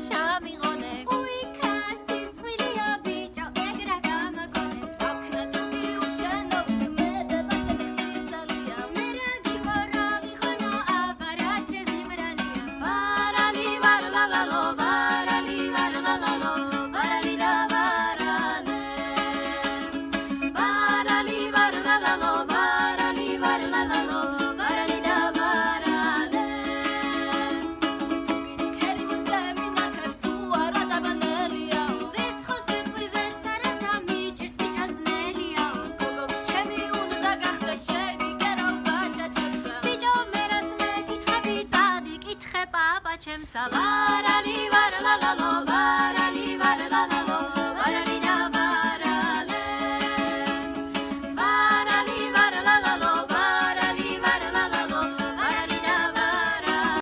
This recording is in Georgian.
შამიღონე უიქა სირცხვილია ბიჭო ეგრა გამაგონე აკნა თუგი უშენობით მე დებაცეთ ხლისალია მე რა გიყარა ვიხონო აბარა ჩემი ბრალია ვარალი ვარლალალო ვარალი ვარლალალო ვარალი და ვარალე ვარალი ვარლალალო ვარალი ვარლალალო ვარალი და ვარალე თუგიც ქერი მოსემინათებს თუ არა დაბანელია ვერცხოს გეტყვი ვერც არასა მიჭირს მიჭაძნელია გოგო ჩემი უნდა გახდა შეგიგერო ბაჭაჩებსა ბიჭო მე რას მეკითხები წადი კითხე პაპაჩემსა ვარალი ვარლალალო ვარალი ვარლალალო